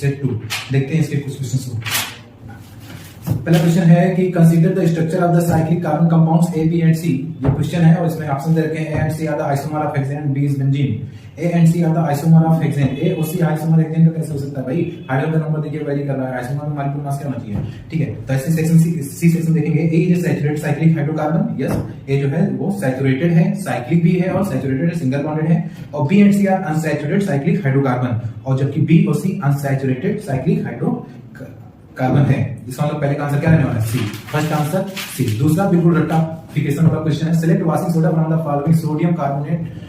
Set 2। देखते हैं इसके कुछ क्वेश्चंस को। पहला क्वेश्चन है कि consider the structure of the cyclic carbon compounds A B and C. ये क्वेश्चन है और इसमें ऑप्शन दे रखे हैं A and C are the isomer of hexane and B is benzene. A and C are the isomer of hexane. A और C isomer hexane का कैसे हो सकता है भाई? हाइड्रोजन नंबर देखिए वेरी कर रहा है, आइसोमर में मॉलिक्यूल मास क्या होना चाहिए? ठीक है, तो ऐसे सेक्शन सी सेक्शन देखेंगे। A is saturated cyclic hydrocarbon. Yes, A जो है वो सैचुरेटेड है, साइक्लिक भी है और सैचुरेटेड है, सिंगल बॉन्डेड है। और B and C are unsaturated cyclic hydrocarbon, और जबकि बी और सी अनसैचुरेटेड साइक्लिक हाइड्रोकार्बन है। इसका मतलब पहले का आंसर क्या रहने वाला है? सी। First answer C. दूसरा बिल्कुल रट्टाफिकेशन वाला क्वेश्चन है। Select washing soda from the following sodium carbonate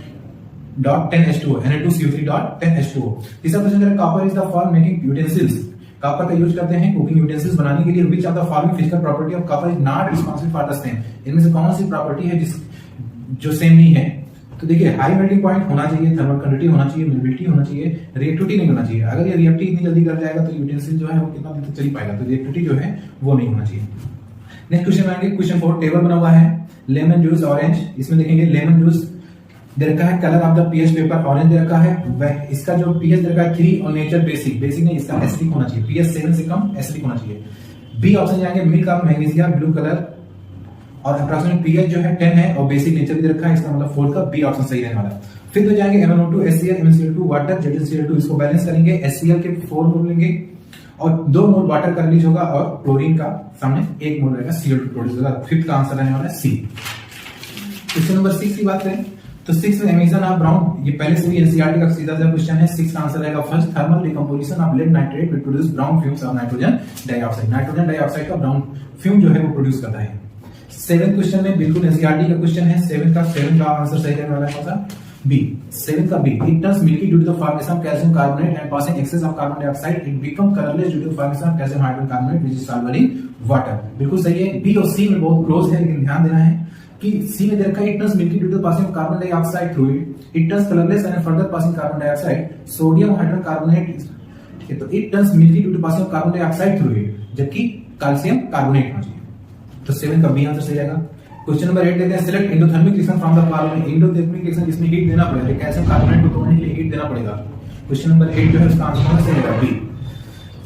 dot 10H2O Na2CO3 dot 10H2O। तीसरा क्वेश्चन है copper is the for making utensils. Copper का यूज करते हैं कुकिंग यूटेंसिल्स बनाने के लिए। Which of the following physical property of copper is not responsible for the same. इनमें से कौन सी प्रॉपर्टी है जो सेम नहीं है? तो देखिए, हाई मेल्टिंग पॉइंट होना चाहिए, थर्मल कंडक्टिविटी होना चाहिए, मोबिलिटी होना चाहिए, रिएक्टिविटी नहीं होना चाहिए। अगर ये रिएक्टिविटी इतनी जल्दी कर जाएगा तो यूटेंसिल जो है वो कितना दिन तक चल ही पाएगा, तो रिएक्टिविटी जो है वो नहीं होना चाहिए। नेक्स्ट क्वेश्चन आएंगे, क्वेश्चन 4 टेबल बना हुआ है। लेमन जूस ऑरेंज, इसमें देखेंगे लेमन जूस दे रखा है, colour of the pH paper orange दे रखा है, वह इसका जो पीएच दे रखा है 3 और नेचर बेसिक नहीं, इसका एसिडिक होना चाहिए, पीएच 7 से कम एसिडिक होना चाहिए। बी ऑप्शन जाएंगे milk of magnesia blue colour, और अप्रॉक्सीमेट पीएच जो है 10 है और बेसिक नेचर भी दे रखा है, इसका मतलब 4 का बी ऑप्शन सही रहने वाला है। फिर तो जाएंगे MnO2 HCl MnCl2 water ZnCl2, इसको बैलेंस करेंगे, HCl के 4 मोल लेंगे और 2 मोल वाटर का रिलीज होगा और क्लोरीन का सामने 1 मोल रहेगा, Cl2 प्रोड्यूस होगा। फिफ्थ का आंसर रहने वाला है सी। क्वेश्चन नंबर 6 की बात करें तो 6 में एमिशन ऑफ ब्राउन, ये पहले से भी एनसीईआरटी का सीधा सा क्वेश्चन है। 6 का आंसर रहेगा first, thermal decomposition of lead nitrate will produce brown fumes of nitrogen dioxide. Nitrogen dioxide का ब्राउन फ्यूम जो है वो प्रोड्यूस करता है। 7 क्वेश्चन में बिल्कुल एनसीईआरटी का क्वेश्चन है। 7 का आंसर सही रहने वाला है कौन सा? बी। 7 का B. It turns milky due to the formation of calcium carbonate and passing excess of carbon dioxide, it become colourless due to formation of calcium hydrogen carbonate which is soluble in water. बिल्कुल सही है। B और सी में बहुत close है, लेकिन ध्यान देना है कि सी में देखा it turns milky due to passing carbon dioxide through it turns colourless and further passing carbon dioxide sodium hydrogen carbonate. ठीक है, तो it turns milky due to passing carbon dioxide through जबकि कैल्शियम कार्बोनेट होना चाहिए, तो 7 का B answer सही रहेगा। क्वेश्चन नंबर 8 देते हैं, select endothermic reaction from the following. Endothermic reaction जिसमें हीट देना पड़ेगा, कैल्शियम कार्बोनेट को तोड़ने के लिए हीट देना पड़ेगा। क्वेश्चन नंबर 8 जो है उसका आंसर सही रहेगा बी।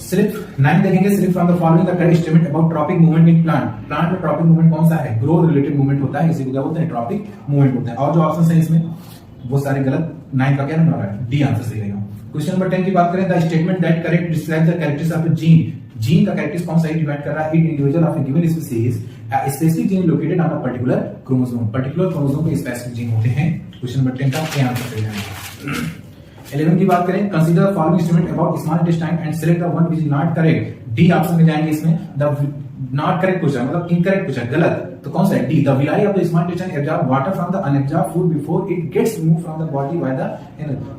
सिर्फ 9 देखेंगे, सिर्फ from the following the correct statement about tropic movement in plant. Plant में ट्रॉपिक मूवमेंट कौन सा है? ग्रोथ रिलेटेड मूवमेंट होता है, इसी को क्या बोलते हैं? ट्रॉपिक मूवमेंट होता है। और जो ऑप्शन है इसमें वो सारे गलत। 9 का क्या रहने वाला है? डी आंसर सही रहेगा। क्वेश्चन नंबर 10 की बात करें, the statement that correct describe the characteristics of a gene. Gene का कैरेक्टरिस्टिक्स कौन सा है? डिपेंड कर रहा है in individual of a given species specific gene located on a particular chromosome. Particular chromosome पे स्पेसिफिक जीन होते हैं। क्वेश्चन नंबर 10 का क्या आंसर सही रहेगा। 11 की बात करें, consider the following statement about small intestine and select the one which is not correct. D option में जाएंगे, इसमें द नॉट करेक्ट पूछा, मतलब इनकरेक्ट पूछा, गलत, तो कौन सा है? D. The villi of the small intestine absorb water from the unabsorb food before it gets remove from the body by the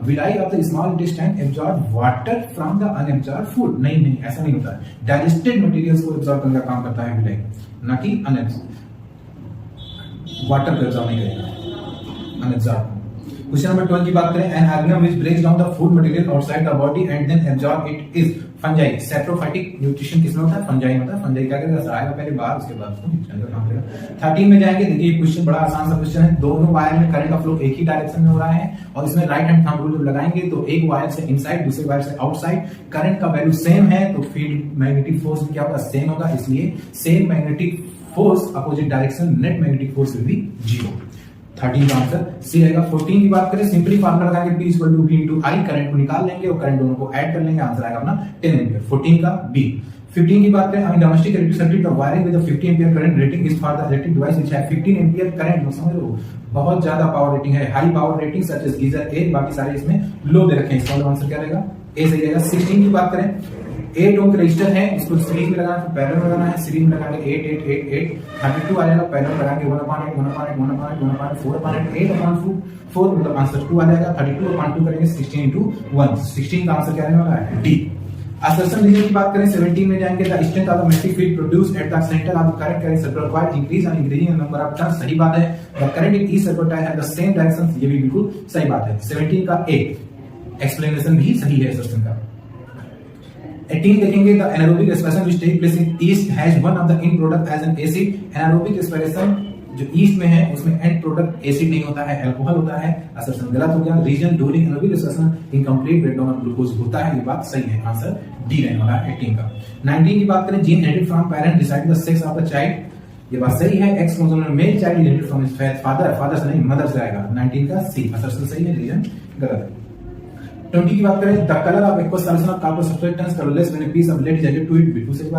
villi of the small intestine absorb water from the unabsorb food. नहीं, ऐसा नहीं होता है। Digested materials को absorb करने का काम करता है विलाई, ना कि अनएब्जॉर्ब वाटर को एब्जॉर्ब नहीं करेगा, अनएब्जॉर्ब। क्वेश्चन नंबर 12 की बात करें, an organism which breaks down the food material outside the body and then absorb it is fungi. Saprophytic nutrition किसमें होता है? फंजाई में होता है। फंजाई क्या करेगा? आएगा पहले बाहर, उसके बाद उसको न्यूट्रिशन का काम करेगा। 13 में जाएंगे, देखिए क्वेश्चन बड़ा आसान सा क्वेश्चन है। दोनों वायर में करंट का फ्लो एक ही डायरेक्शन में हो रहा है और इसमें राइट हैंड थंब रूल लगाएंगे तो एक वायर से इनसाइड, दूसरे वायर से आउटसाइड, करंट का वैल्यू सेम है तो फील्ड मैग्नेटिक फोर्स क्या होगा? सेम होगा, इसलिए same magnetic force opposite direction net magnetic force will be 0। 13 का आंसर सी रहेगा। 14 की बात करें, सिंपली फार्मूला लगाएंगे P equal to V into I, current को निकाल लेंगे और करंट दोनों को ऐड कर लेंगे, आंसर आएगा अपना 10 एम्पीयर। 14 का B। 15 की बात करें, domestic electric circuit the wiring with 50 ampere current rating is for the electric device which have 15 ampere current. समझ लो बहुत ज्यादा पावर रेटिंग है, high power rating such as geyser ए, बाकी सारे इसमें लो दे रखे हैं, इसका आंसर क्या रहेगा? ए सही रहेगा। 16 की बात करें, 8 ओम रजिस्टर है, इसको सीरीज में लगाना है, पैरेलल में लगाना है। सीरीज में लगाएंगे 8 8 8 8 32 आ जाएगा, पैरेलल लगाएंगे 1/8 1/8 1/8 1/8 4/8 8/4 मतलब आंसर 2 आ जाएगा। 32/2 करेंगे 16 into 1, 16 का आंसर क्या रहने वाला है? डी। असर्शन रीजन की बात करें, 17 में जाएंगे, the strength of the magnetic field produced at the centre of the current carrying circular coil increase on increasing the number of turns. सही बात है। The current in each circular coil have the same direction, ये भी बिल्कुल सही बात है। 17 का ए एक्सप्लेनेशन भी सही है असर्शन का। 18 देखेंगे, the anaerobic respiration which take place in yeast has one of the end product as an acid. Anaerobic respiration जो ईस्ट में है उसमें एंड प्रोडक्ट एसिड नहीं होता है, अल्कोहल होता है। असर्शन गलत हो गया। Reason during anaerobic respiration incomplete breakdown of glucose होता है, ये बात सही है। आंसर डी रहने वाला है 18 का। 19 की बात करें, gene inherited from parent decide the sex of the child, ये बात सही है। X chromosome male child inherited from his father, father से नहीं मदर से आएगा। 19 का सी असर्शन सही है, रीजन गलत है। 20 की बात करें, the colour of aqueous solution of carbon सब्सट्रेटेंस colourless when a piece of lead is added to it, बिल्कुल सही बात।